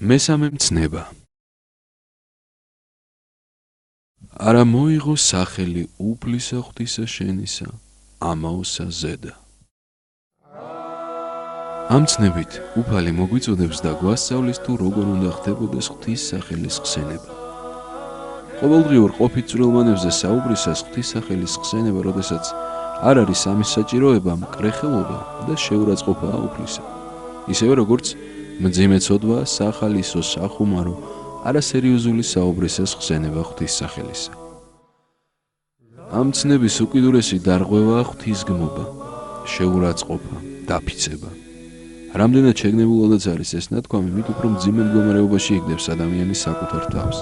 მესამე მცნება. არა მოიღო სახელი უფლისა ღვთისა შენისა, ამაოსა ზედა. ამ ცნებით უფალი მოგვიწოდებს და გვასწავლის თუ როგორ უნდა ხდებოდეს ღვთის სახელის ხსენება. ყოველდღიურ ყოფით წვრილმანებზე საუბრისას ღვთის სახელის ხსენება, როდესაც არ არის ამის საჭიროება, მკრეხელობა და შეურაცხყოფაა უფლისა. ისევე როგორც მძიმე ცოდვა, სახალისო, სახუმარო, არასერიოზული საუბრისას ხსენება ღვთის სახელისა. ამ ცნების უკიდურესი დარღვევაა ღვთისგმობა, შეურაცხყოფა, დაფიცება. რამდენად შეგნებულადაც არის ეს ნათქვამი, მით უფრო მძიმე მდგომარეობაში იგდებს ადამიანის საკუთარ თავს.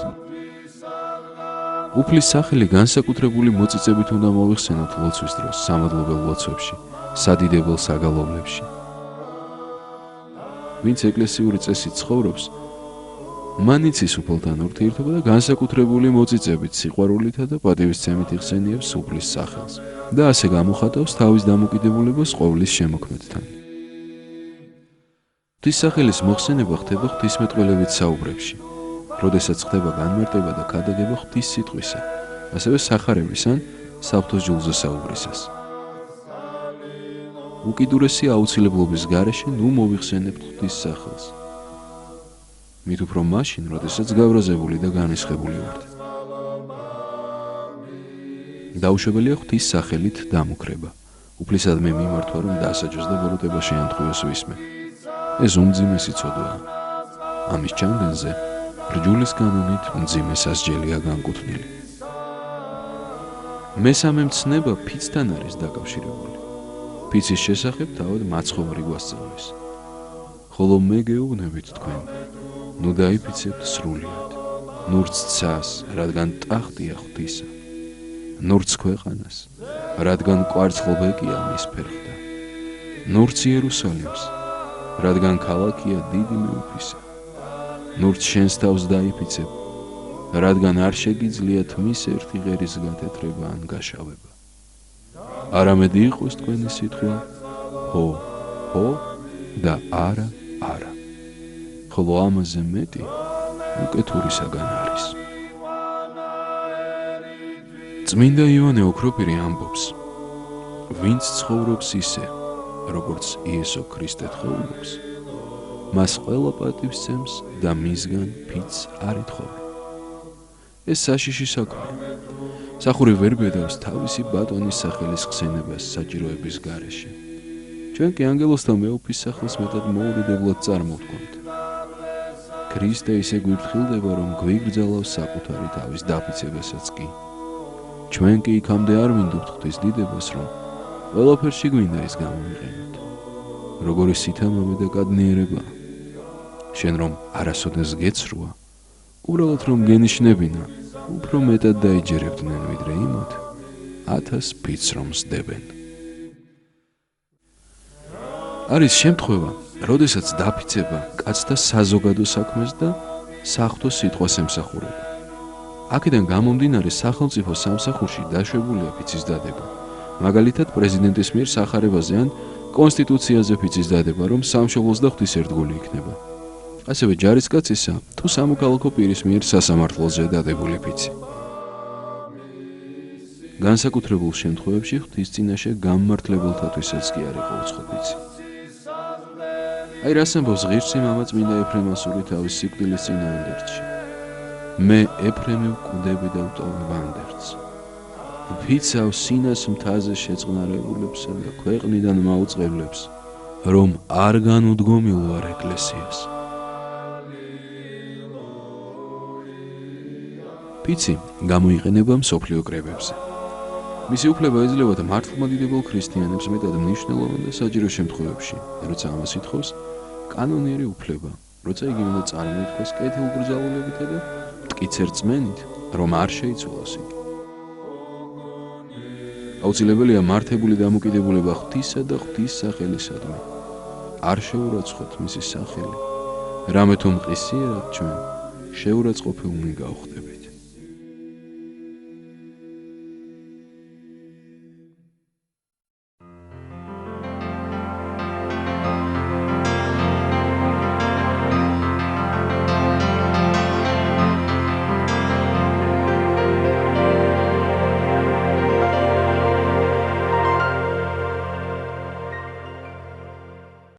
უფლის სახელი განსაკუთრებული მოწიწებით უნდა მოვიხსენოთ ლოცვის დროს, სამადლობელ ლოცვებში, სადიდებელ საგალობლებში. ვინც ეკლესიური წესით ცხოვრობს, მან იცის უფალთან ურთიერთობა და განსაკუთრებული მოწიწებით, სიყვარულითა და პატივისცემით იხსენიებს უფლის სახელს და ასე გამოხატავს თავის დამოკიდებულებას ყოვლის შემოქმედთან. ღვთის სახელის მოხსენება ხდება ღვთისმეტყველებით საუბრებში, როდესაც ხდება განმარტება და ქადაგება ღვთის სიტყვისა, ასევე სახარების ან საფრთხოს ჯულზე საუბრისას. უკიდურესი აუცილებლობის გარეშე ნუ მოვიხსენებთ ღვთის სახელს. მით უფრო მაშინ, როდესაც გავრაზებული და განრისხებული ვართ. დაუშვებელია ღვთის სახელით დამუქრება. უფლისადმი მიმართვა, რომ დასაჯოს და ბოროტება შეამთხვიოს ვისმე. ეს უმძიმესი ცოდვაა. ამის ჩანგენზე რჯულის კანონით მძიმე სასჯელია განკუთვნილი. მესამე მცნება ფიცთან არის დაკავშირებული. ფიცის შესახებ თავად მაცხოვრი გვასწავლის. ხოლო მე გეუბნებით თქვენ, ნუ დაიფიცებთ სრულიად, ნურც ცას, რადგან ტახტია ღვთისა, ნურც ქვეყანას, რადგან კვარცხლბეკია მის ფერხთა, ნურც იერუსალიმს, რადგან ქალაქია დიდი მეუფისა, ნურც შენს თავს დაიფიცებ, რადგან არ შეგიძლიათ მის ერთი ღერის გათეთრება ან გაშავება. არამედ იყოს თქვენი სიტყვა ჰო, ჰო და არა, არა. ხოლო ამაზე მეტი უკეთურისაგან არის. წმინდა ივანე ოქროპირი ამბობს, ვინც ცხოვრობს ისე, როგორც იესო ქრისტე ცხოვრობს, მას ყველა პატივს და მისგან ფიცს არ ითხოვა. ეს საშიში საქმეა. სახური ვერ ბედავს თავისი ბატონის სახელის ხსენებას საჭიროების გარეშე. ჩვენ კი ანგელოზთა მეუფის სახელს მეტად მოურიდებლად წარმოვთქვამთ. ქრისტე ისე გვიფრთხილდება, რომ გვიგრძელავს საკუთარი თავის დაფიცებასაც კი. ჩვენ კი იქამდე არ ვინდობთ ღვთის დიდებას, რომ ყველაფერში გვინდა ის გამოვიყენოთ. როგორი სითამამე და კადნიერება. შენ რომ არასოდეს გეცრუა, უბრალოდ რომ გენიშნებინა, უფრო მეტად დაიჯერებდნენ ვიდრე იმათ 1000 ფიცს რომ სდებენ. არის შემთხვევა, როდესაც დაფიცება კაცთა საზოგადო საქმეს და საღვთო სიტყვას ემსახურება. აქედან გამომდინარე სახელმწიფო სამსახურში დაშვებულია ფიცის დადება. მაგალითად, პრეზიდენტის მიერ სახარებაზე ან კონსტიტუციაზე ფიცის დადება, რომ სამშობლოს და ღვთისერთგული იქნება. ასევე ჯარისკაცისა თუ სამოქალაქო პირის მიერ სასამართლოზე დადებული ფიცი. განსაკუთრებულ შემთხვევებში ღვთის წინაშე გამმართლებელთათვისაც კი არ იყო უცხო ფიცი. აი რას ამბობს ღირსი მამა წმინდა ეფრემასური თავის სიკვდილის წინააღმდეგში. მე ეფრემი ვკვდები და ვტოვ ვანდერც. ვფიცავ სინას მთაზე შეწყნარებულებსა და ქვეყნიდან მაუწყებლებს, რომ არ განუდგომილვარ ეკლესიას. ფიცი გამოიყენება მსოფლიო კრებებზე. მისი უფლება ეძლევა მართლმადიდებელ ქრისტიანებს მეტად მნიშვნელოვან და საჭირო შემთხვევებში, როცა ამას ითხოვს კანონიერი უფლება, როცა იგი უნდა წარმოითქვას კეთილგრძავალებითა და მტკიცერ რწმენით, რომ არ შეიცვალოს იგი. აუცილებელია მართებული დამოკიდებულება ღვთისა და ღვთის სახელისადმი. არ შეურაცხოთ მისი სახელი, რამე თუ მყისიერად ჩვენ შეურაცხყოფილნი გავხდებით.